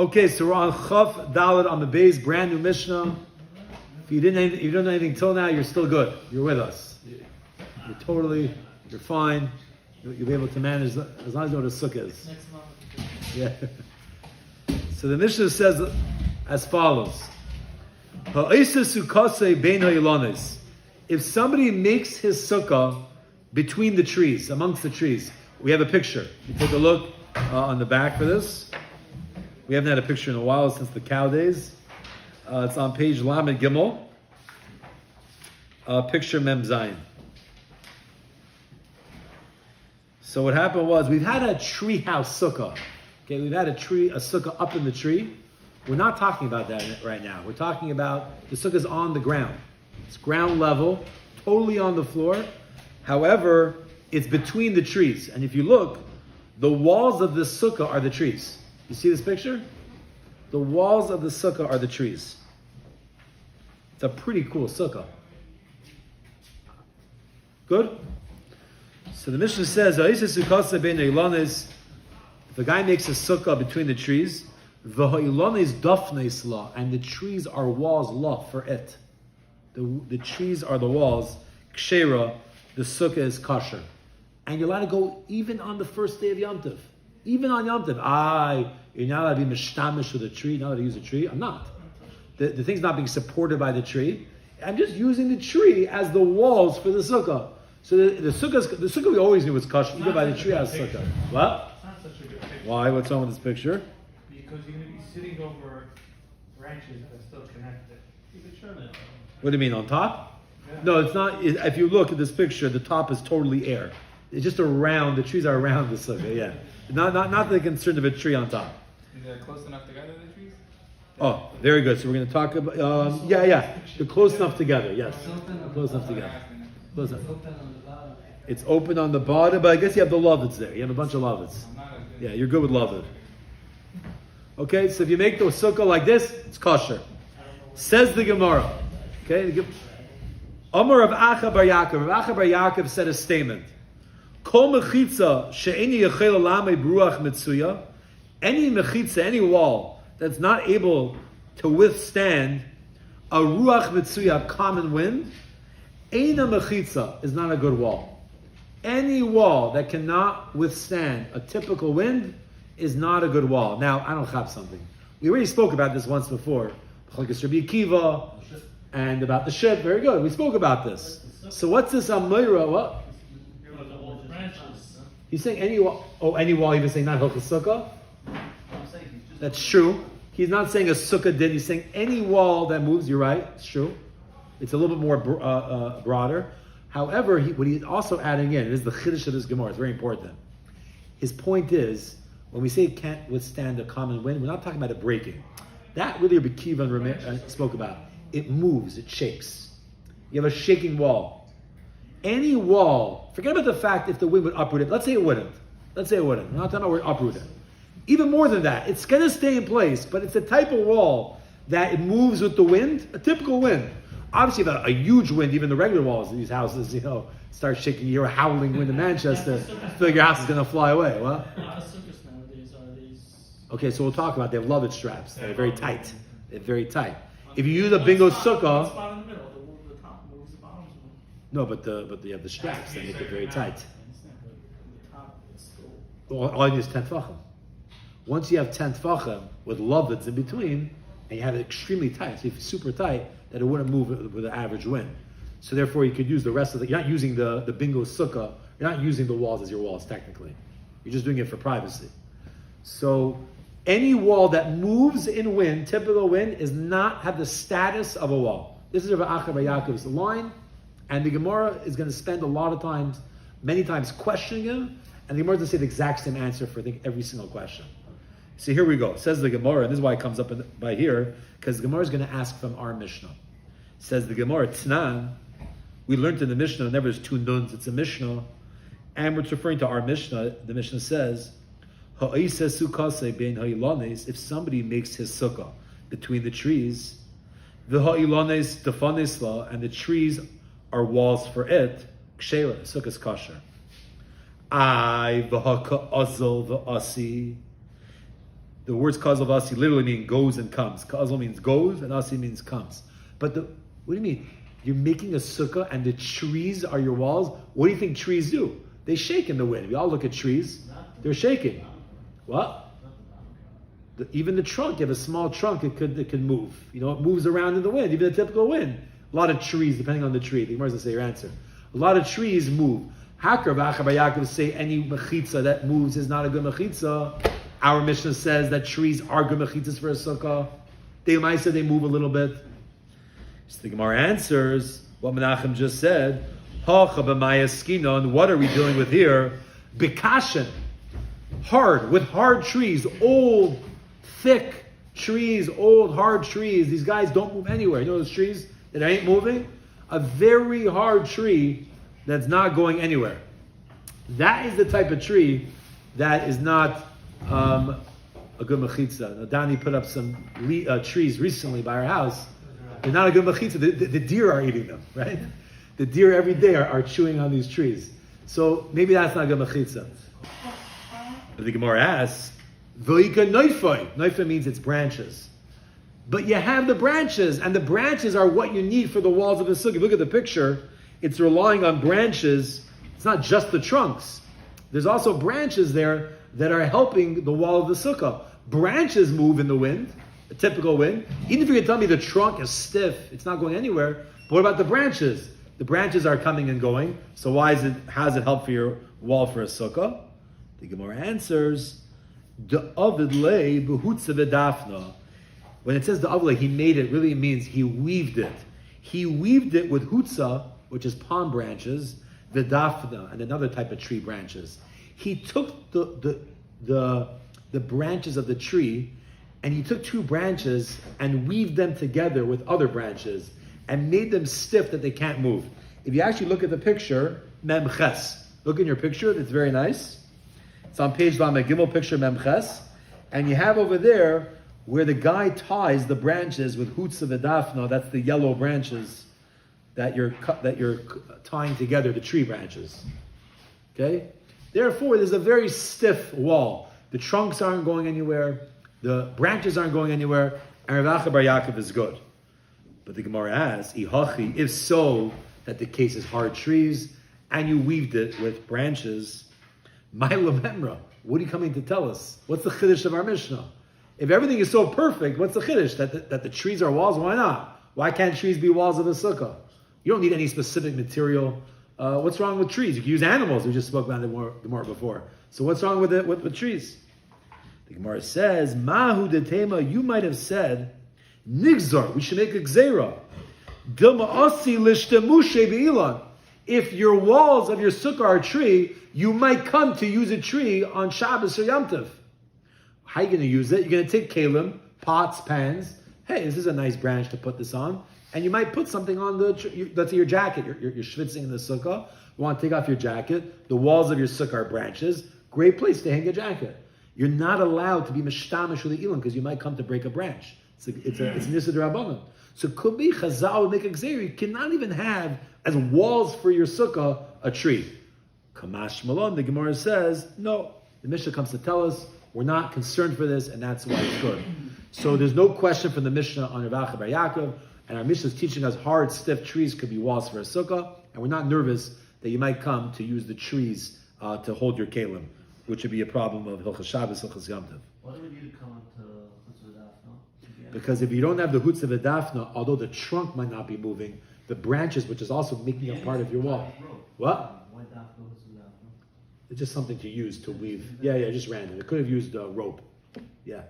Okay, so we're on Chaf Dalet on the base, brand new Mishnah. If you don't know anything till now, you're still good. You're with us. You're fine. You'll be able to manage as long as you know what a sukkah is. Yeah. So the Mishnah says as follows: if somebody makes his sukkah between the trees, amongst the trees, we have a picture. You take a look on the back for this. We haven't had a picture in a while since the cow days. It's on page Lamed Gimel. Picture Mem Zayin. So what happened was we've had a tree house sukkah. Okay, we've had a sukkah up in the tree. We're not talking about that right now. We're talking about the sukkah's on the ground. It's ground level, totally on the floor. However, it's between the trees. And if you look, the walls of the sukkah are the trees. You see this picture? The walls of the sukkah are the trees. It's a pretty cool sukkah. Good? So the Mishnah says, if a guy makes a sukkah between the trees, and the trees are walls la for it. The trees are the walls, kshera, the sukkah is kosher. And you're allowed to go even on the first day of Yom Tov. Even on Yom Tov. You're not allowed to be mishtamish with a tree, not allowed to use a tree. I'm not. The thing's not being supported by the tree. I'm just using the tree as the walls for the sukkah. So the sukkah we always knew was kosher, even by the tree as sukkah. What? It's not such a good picture. Why? What's wrong with this picture? Because you're going to be sitting over branches that are still connected. You could show that. What do you mean, on top? Yeah. No, it's not. If you look at this picture, the top is totally air. It's just around, the trees are around the sukkah, yeah. Not the concern of a tree on top. Is that close enough together, the trees? Oh, very good. So we're going to talk about, they're close enough together, yes. Close enough together. Close enough. It's open on the bottom, but I guess you have the lovets there. You have a bunch of lovets. Yeah, you're good with lovet. Okay, so if you make the sukkah like this, it's kosher. Says the Gemara. Okay, Amar of Acha Bar Yaakov. Acha Bar Yaakov said a statement. Kol mechitza she'eni yechel alamei bruach mitzuya. Any mechitza, any wall that's not able to withstand a ruach mitzuya, common wind, eina mechitza is not a good wall. Any wall that cannot withstand a typical wind is not a good wall. Now, I don't have something. We already spoke about this once before. Chalkas Rabbi Akiva and about the ship. Very good. We spoke about this. So what's this Amira? What? He's saying any wall. Oh, any wall. He was saying not Hilchos Sukkah. That's true. He's not saying a sukkah did. He's saying any wall that moves. You're right. It's true. It's a little bit more broader. However, what he's also adding in, it is the chiddush of this Gemara. It's very important. His point is, when we say it can't withstand a common wind, we're not talking about it breaking. That really Rabbi Akiva spoke about. It moves. It shakes. You have a shaking wall. Any wall, forget about the fact if the wind would uproot it. Let's say it wouldn't. We're not talking about where it uprooted. Even more than that, it's going to stay in place, but it's a type of wall that it moves with the wind, a typical wind. Obviously, if a huge wind, even the regular walls of these houses, start shaking. You're a howling wind in Manchester. I feel like your house is going to fly away. What? Okay, so we'll talk about. They have lovet straps. They're very tight. If you use a bingo sukkah, no, but you have the straps that make it very tight. All you need is 10 tefachim. Once you have 10 tefachim with lovets in between, and you have it extremely tight, so if it's super tight, that it wouldn't move with an average wind. So therefore, you could use the rest of you're not using the bingo sukkah, you're not using the walls as your walls technically. You're just doing it for privacy. So any wall that moves in wind, typical wind, is not have the status of a wall. This is Rav Acha Bar Yaakov's line, and the Gemara is going to spend many times questioning him, and the Gemara is going to say the exact same answer for I think every single question. So here we go. It says the Gemara, and this is why it comes up by here, because the Gemara is going to ask from our Mishnah. It says the Gemara, Tnan, we learned in the Mishnah, whenever there's two nuns, it's a Mishnah, and it's referring to our Mishnah. The Mishnah says, if somebody makes his sukkah between the trees, and the trees are walls for it, kshera, sukkah is kosher. The the words kazal asi literally mean goes and comes. Kazal means goes and asi means comes. But what do you mean? You're making a sukkah and the trees are your walls? What do you think trees do? They shake in the wind. We all look at trees. They're shaking. What? Even the trunk, you have a small trunk, it could move. It moves around in the wind, even a typical wind. A lot of trees, depending on the tree. The Gemara doesn't say your answer. A lot of trees move. Hakar v'achar Yaakov say any mechitza that moves is not a good mechitza. Our Mishnah says that trees are good mechitzas for a sukkah. They might say they move a little bit. So the Gemara answers what Menachem just said. Hacha b'maya skinon. What are we dealing with here? Bikashin. Hard, with hard trees, old, thick trees, old, hard trees. These guys don't move anywhere. You know those trees that ain't moving? A very hard tree that's not going anywhere. That is the type of tree that is not a good mechitza. Now, Danny put up some trees recently by our house. They're not a good mechitza. The deer are eating them, right? The deer every day are chewing on these trees. So maybe that's not a good mechitza. But the Gemara asks, V'ika noifoi. Noifoi means it's branches. But you have the branches, and the branches are what you need for the walls of the sukkah. Look at the picture. It's relying on branches. It's not just the trunks. There's also branches there that are helping the wall of the sukkah. Branches move in the wind, a typical wind. Even if you can tell me the trunk is stiff, it's not going anywhere. But what about the branches? The branches are coming and going. So how does it help for your wall for a sukkah? The Gemara answers, the Ovid lei behutza v'dafna. When it says the Ovid lei, he made it, really means he weaved it. He weaved it with hutza, which is palm branches, v'dafna, and another type of tree branches. He took the branches of the tree, and he took two branches and weaved them together with other branches and made them stiff that they can't move. If you actually look at the picture, memches. Look in your picture, it's very nice. It's on page Lamed Gimel, picture memches, and you have over there where the guy ties the branches with hutza v'dafna. That's the yellow branches that you're tying together, the tree branches. Okay. Therefore, there's a very stiff wall. The trunks aren't going anywhere, the branches aren't going anywhere, and Rav Acha bar Yaakov is good. But the Gemara asks, Ihachi, if so, that the case is hard trees, and you weaved it with branches. Ma'ila memra. What are you coming to tell us? What's the chiddush of our Mishnah? If everything is so perfect, what's the chiddush? That the trees are walls? Why not? Why can't trees be walls of the sukkah? You don't need any specific material. What's wrong with trees? You can use animals. We just spoke about the Gemara before. So what's wrong with it with trees? The Gemara says, Mahu detema. You might have said, Nigzar. We should make a gzeira. Dilma asi lishtemushe be'ilan. If your walls of your sukkah are a tree, you might come to use a tree on Shabbos or Yom Tov. How are you going to use it? You're going to take kalim, pots, pans. Hey, this is a nice branch to put this on. And you might put something on let's say your jacket. You're schwitzing in the sukkah. You want to take off your jacket. The walls of your sukkah are branches. Great place to hang a jacket. You're not allowed to be mishtamish with the ilan because you might come to break a branch. It's nisa d'rabbanan. So could be Chazal would make a gzeira. You cannot even have as walls for your sukkah a tree. Kamash Malon, the Gemara says, no. The Mishnah comes to tell us we're not concerned for this, and that's why it's good. So there's no question from the Mishnah on Rav Acha bar Yaakov, and our Mishnah is teaching us hard, stiff trees could be walls for a sukkah, and we're not nervous that you might come to use the trees to hold your kalim, which would be a problem of Hilchas Shabbos, Hilchas Yom Tov. Why do we need to come up to Chutz V'Dafna? Because if you don't have the Hutza V'Dafna, although the trunk might not be moving, the branches, which is also making a part of your wall. What? Why Dafna, Chutz V'Dafna? It's just something to use to weave. Yeah, just random. It could have used a rope. Yeah.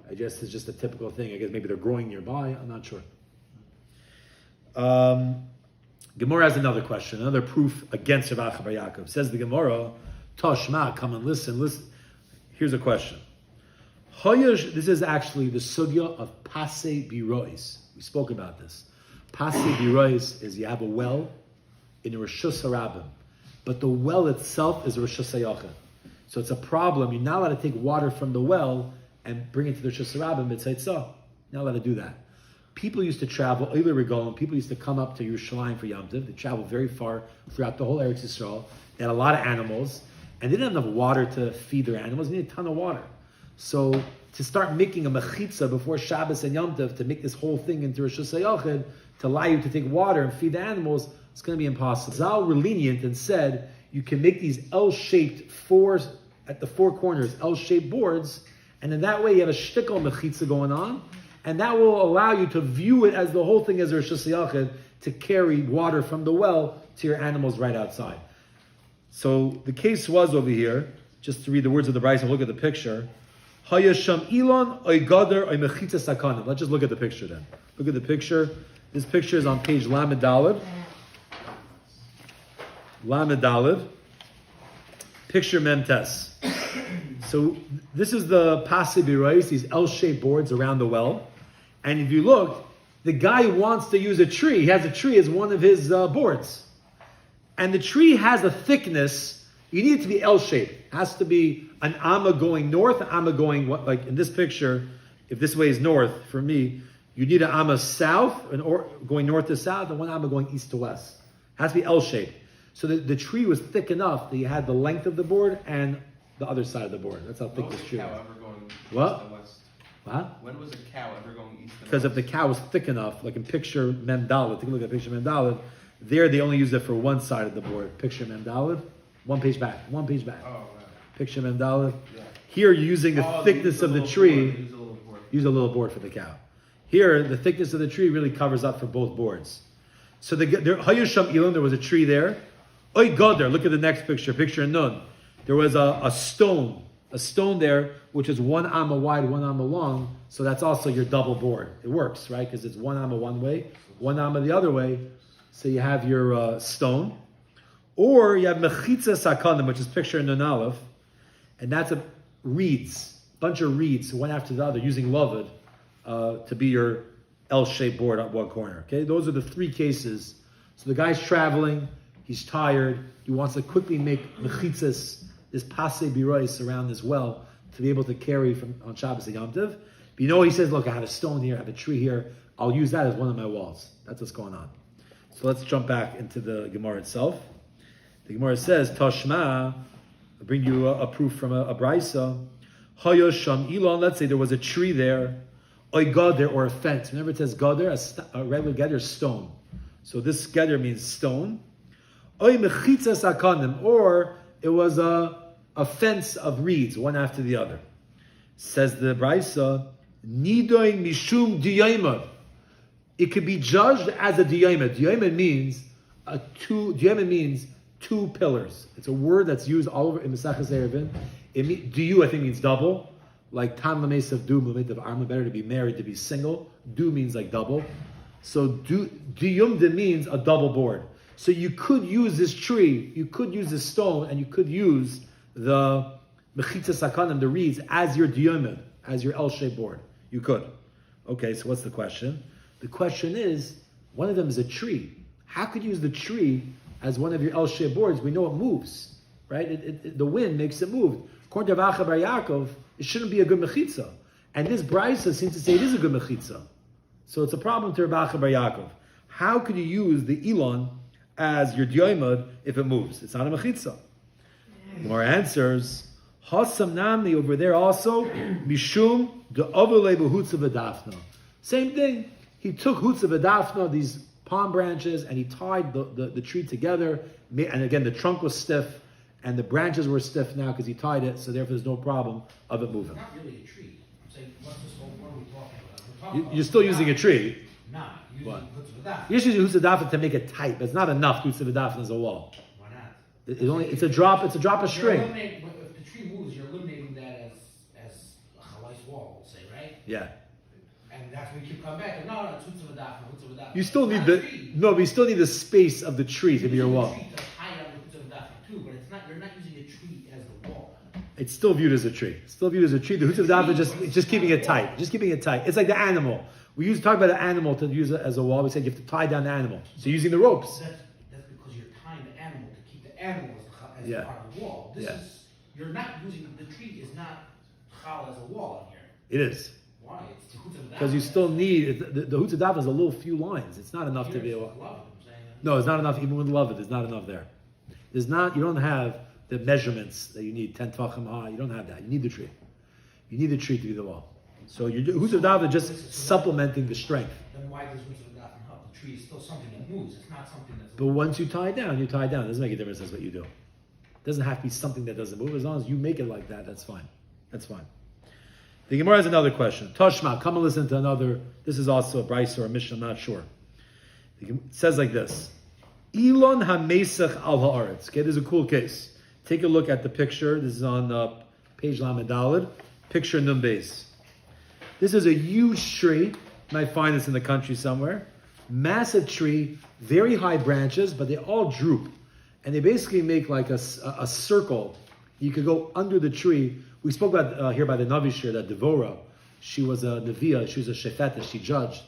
I guess it's just a typical thing. I guess maybe they're growing nearby. I'm not sure. Gemara has another question, another proof against Rav Acha bar Yaakov. Says the Gemara, Tashma, come and listen. Here's a question. This is actually the sugya of Pasei Birois. We spoke about this. Pasei Birois is you have a well in a Rishus HaRabim, but the well itself is a Rishus HaYachid. So it's a problem. You're not allowed to take water from the well and bring it to the Rishus HaRabim. It's You're not allowed to do that. People used to travel, people used to come up to Yerushalayim for Yom Tov. They traveled very far throughout the whole Eretz Yisrael. They had a lot of animals, and they didn't have enough water to feed their animals. They needed a ton of water. So to start making a mechitza before Shabbos and Yom Tov, to make this whole thing into Rosh Hashanah, to allow you to take water and feed the animals, it's going to be impossible. Zal were lenient and said you can make these L-shaped at the four corners, L-shaped boards, and in that way you have a shtickle mechitza going on, and that will allow you to view it as the whole thing as Rosh Hashanah, to carry water from the well to your animals right outside. So the case was over here, just to read the words of the Bryce and look at the picture. Hayasham Elon oy gader oy mechitza sakanim. Let's just look at the picture then. Look at the picture. This picture is on page Lamed Daled. Lamed Daled. Picture Memtes. So this is the Pasei Birois, these L-shaped boards around the well. And if you look, the guy wants to use a tree. He has a tree as one of his boards. And the tree has a thickness. You need it to be L-shaped. It has to be an amma going north, an amma going, like in this picture, if this way is north, for me, you need an amma south, going north to south, and one amma going east to west. It has to be L-shaped. So the tree was thick enough that you had the length of the board and the other side of the board. That's how thick this tree was. Cow ever going east What? to west? What? When was a cow ever going east to Because if the cow was thick enough, like in picture Mem Daled, take a look at picture Mem Daled, there they only use it for one side of the board. Picture Mem Daled, one page back. Oh, right. Picture Mem Daled. Yeah. Here you're using the thickness of the tree. Use a little board. Use a little board for the cow. Here, the thickness of the tree really covers up for both boards. So Hayusham Elon, there was a tree there. Oy Goder, look at the next picture, picture Nun. There was a stone there, which is one amma wide, one amma long. So that's also your double board. It works, right? Because it's one amma one way, one amma the other way. So you have your stone. Or you have mechitza sakanim, which is picture Nun Aleph. And that's bunch of reeds, one after the other, using loved to be your L-shaped board on one corner. Okay, those are the three cases. So the guy's traveling, he's tired, he wants to quickly make mechitzas, this pasei birois around this well, to be able to carry on Shabbos and Yom Tov. But he says, look, I have a stone here, I have a tree here, I'll use that as one of my walls. That's what's going on. So let's jump back into the Gemara itself. The Gemara says, Tashma, I'll bring you a proof from a Brisa. Hayosham Elon, let's say there was a tree there, oy gader, or a fence. Whenever it says gader, a regular gader is stone. So this gader means stone. Oy mechitza sakanim, or it was a fence of reeds, one after the other. Says the Brisa, nidoin mishum diyayma. It could be judged as a diyayma. Diyayma means two pillars. It's a word that's used all over in Maseches Eruvin. Diyu, I think, means double. Like tam lamesav du of arma, better to be married, to be single. Du means like double. So diyumda means a double board. So you could use this tree, you could use this stone, and you could use the mechitza sakanim, the reeds, as your diyumid, as your L-shaped board. You could. Okay, so what's the question? The question is, one of them is a tree. How could you use the tree as one of your L-shaped boards? We know it moves, right? The wind makes it move. According to Rav Bar Yaakov, it shouldn't be a good mechitza. And this brisa seems to say it is a good mechitza. So it's a problem to Rav Bar Yaakov. How could you use the Elon as your diyomad if it moves? It's not a mechitza. More answers. Hasam namni over there also. Mishum de ovele behutza v'dafna. Same thing. He took hutza v'dafna, these palm branches, and he tied the tree together. And again, the trunk was stiff, and the branches were stiff now because he tied it, so therefore there's no problem of it moving. Not really a tree. I'm saying, what are we talking about? We're talking You're about still using a tree. Nah, using What? hutzah You're just using hutzah to make it tight, but it's not enough hutzah v'dafna as a wall. Why not? It's a drop of You're string. eliminating, if the tree moves, you're eliminating that as a chalais wall, we'll say, right? Yeah. And that's when you keep coming back. No, it's hutzah v'dafna. You still need Not a tree. but you still need the space of the tree to be your You're wall. using the tree to tie it on the hutzah v'dafna too, but it's not. You're not using a tree as the wall. It's still viewed as a tree. It's still viewed as a tree. The hutzah v'dafna is just keeping it tight. Just keeping it tight. It's like the animal. We used to talk about an animal to use it as a wall. We said you have to tie down the animal. So using the ropes. That's because you're tying the animal to keep the animal as Yeah. part of the wall. This Yeah. is you're not using the tree is not chal as a wall in here. It is. Why? It's the hutzah Because you still need, the hutzah v'dafna is a little few lines. It's not enough to be a wall. No, it's not enough. Even with love, there's not enough there. You don't have the measurements that you need, 10 tefachim high. You don't have that. You need the tree. You need the tree to be the wall. So Hutz V'Dafna just supplementing the strength. Then why does Hutz V'Dafna help? The tree is still something that moves. It's not something that's. But once you tie it down, you tie it down. It doesn't make a difference. That's what you do. It doesn't have to be something that doesn't move. As long as you make it like that, that's fine. That's fine. The Gemara has another question. Toshma, come and listen to another. This is also a Bryce or a Mishnah, I'm not sure. It says like this. Elon ha-mesach al ha'aretz. Okay, this is a cool case. Take a look at the picture. This is on page Lamed Daled. Picture Nun Beis. This is a huge tree. You might find this in the country somewhere. Massive tree, very high branches, but they all droop. And they basically make like a circle. You could go under the tree. We spoke about here by the Navi Shir, that Devorah, she was a Neviah, she was a Shefetah, she judged.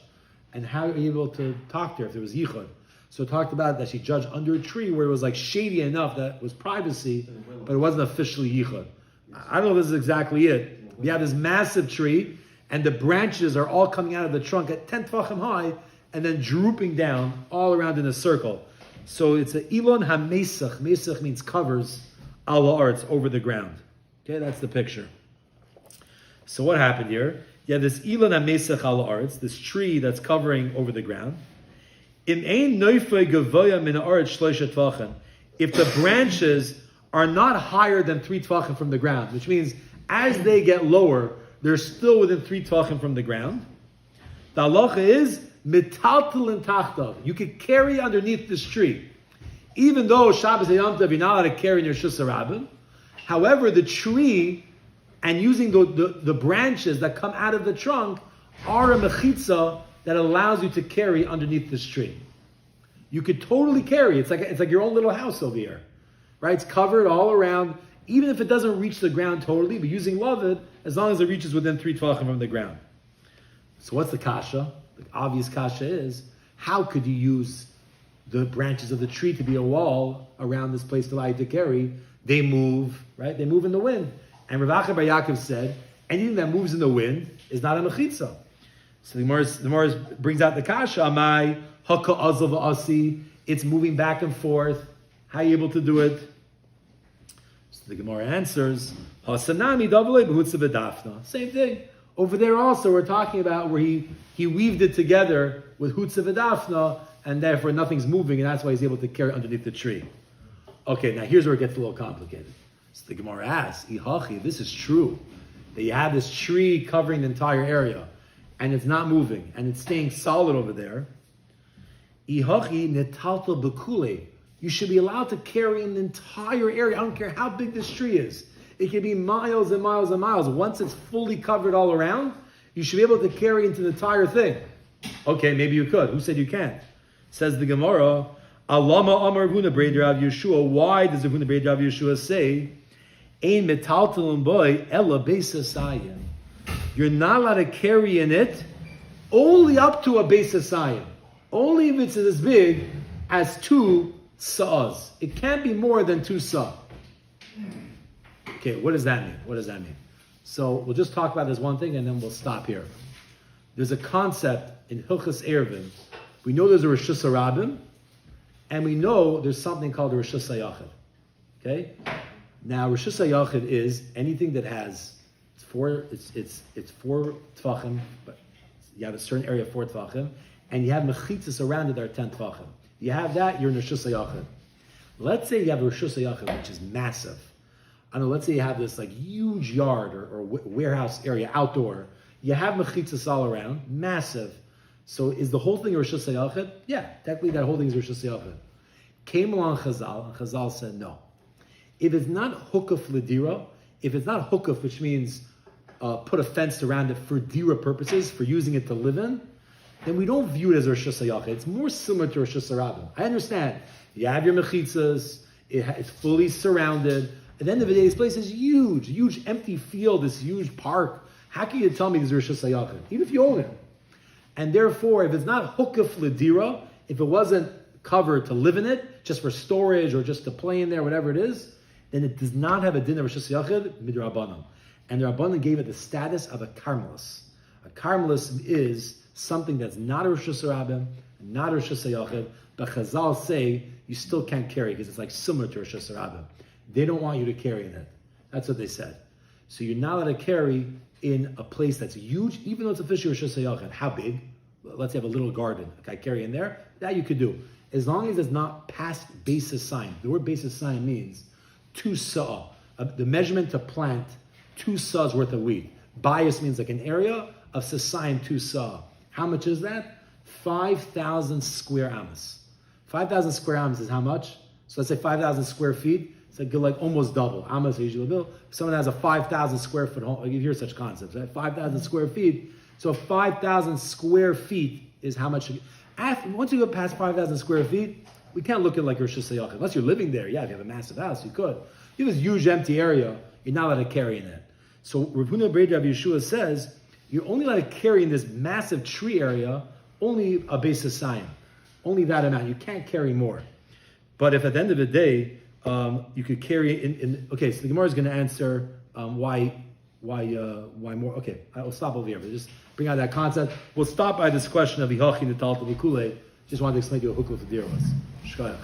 And how are you able to talk to her if there was Yichud? So it talked about that she judged under a tree where it was like shady enough that it was privacy, but it wasn't officially Yichud. I don't know if this is exactly it. We have this massive tree, and the branches are all coming out of the trunk at 10 tefachim high, and then drooping down all around in a circle. So it's an Elon ha-mesach. Mesach means covers al ha'aretz, over the ground. Okay, that's the picture. So what happened here? You have this Elon ha-mesach al ha'aretz, this tree that's covering over the ground. If the branches are not higher than 3 tvachim from the ground, which means as they get lower, they're still within 3 tvachim from the ground. The halacha is metaltalin tachtav. You could carry underneath this tree, even though Shabbos and Yom Tov you're not allowed to carry in your Shus Harabim. However, the tree and using the branches that come out of the trunk are a mechitza that allows you to carry underneath this tree. You could totally carry. It's like your own little house over here, right? It's covered all around, even if it doesn't reach the ground totally. But using lavid, as long as it reaches within 3 tvachim from the ground. So what's the kasha? The obvious kasha is, how could you use the branches of the tree to be a wall around this place to allow you to carry? They move, right? They move in the wind. And Rav Acha bar Yaakov said, anything that moves in the wind is not a mechitza. So the Gemara brings out the kasha, amai, haka azal v'asi, it's moving back and forth. How are you able to do it? So the Gemara answers, hasanami davlei b'hutza v'dafna. Same thing. Over there also we're talking about where he weaved it together with hutza v'dafna, and therefore nothing's moving, and that's why he's able to carry it underneath the tree. Okay, now here's where it gets a little complicated. So the Gemara asks, Ihachi, this is true, that you have this tree covering the entire area, and it's not moving, and it's staying solid over there. Ihachi netalta bekule. You should be allowed to carry an entire area. I don't care how big this tree is. It can be miles and miles and miles. Once it's fully covered all around, you should be able to carry into the entire thing. Okay, maybe you could. Who said you can't? Says the Gemara, Alama Amar Huna Breid Rav Yeshua. Why does the Huna Breid Rav Yeshua say, Ein metaltalun boy ella beisasayim? You're not allowed to carry in it only up to a beisasayim. Only if it's as big as 2 sa'as. It can't be more than 2 sa'. Okay, what does that mean? What does that mean? So we'll just talk about this one thing and then we'll stop here. There's a concept in Hilchas Erevin. We know there's a Rishus Harabim, and we know there's something called a Rishus HaYachid. Okay? Now, Rishus HaYachid is anything that has it's 4 tefachim, but you have a certain area of 4 tefachim, and you have mechitzas around it that are 10 tefachim. You have that, you're in Rishus HaYachid. Let's say you have a Rishus HaYachid, which is massive. I don't know, let's say you have this like huge yard or warehouse area, outdoor. You have mechitzas all around, massive. So is the whole thing a Rishus HaYachid? Yeah, technically that whole thing is Rishus HaYachid. Came along Chazal, and Chazal said no. If it's not hukuf l'dira, if it's not hukuf, which means put a fence around it for dira purposes, for using it to live in, then we don't view it as a Rishus HaYachid. It's more similar to Rishus Harabim. I understand. You have your mechitzas, it's fully surrounded. At the end of the day, this place is huge, huge empty field, this huge park. How can you tell me this is Rishus HaYachid? Even if you own it. And therefore, if it's not hukuf l'dira, if it wasn't covered to live in it, just for storage or just to play in there, whatever it is, then it does not have a din of Rishus HaYachid midrabanan. And the Rabbanan gave it the status of a karmelis. A karmelis is something that's not a Rishus Harabim, not a Rishus HaYachid, but Chazal say you still can't carry because it's like similar to Rishus Harabim. They don't want you to carry in it. That's what they said. So you're not allowed to carry in a place that's huge, even though it's officially Rosh Hashanah. How big? Let's say you have a little garden. Okay, carry in there. That you could do. As long as it's not past basis sign. The word basis sign means 2 sa'ah. The measurement to plant 2 sa'ahs worth of wheat. Bias means like an area of sasayim 2 sa'ah. How much is that? 5,000 square amas. 5,000 square amas is how much? So let's say 5,000 square feet. It's like almost double. Amas are usually built. If someone has a 5,000 square foot home, you hear such concepts, right? 5,000 square feet. So 5,000 square feet is how much. Once you go past 5,000 square feet, we can't look at like Rosh Hashanah. Unless you're living there, yeah, if you have a massive house, you could. If you have this huge empty area, you're not allowed to carry in it. So Rav Huna Bar Rav Yeshua says, you're only allowed to carry in this massive tree area, only a base of sign. Only that amount. You can't carry more. But if at the end of the day, you could carry in okay, so the Gemara is going to answer why more. Okay, I'll stop over here, but just bring out that concept. We'll stop by this question of Ihachi Natal V'Kulei. Just wanted to explain to you what Hukla Tadir was. Shkaya.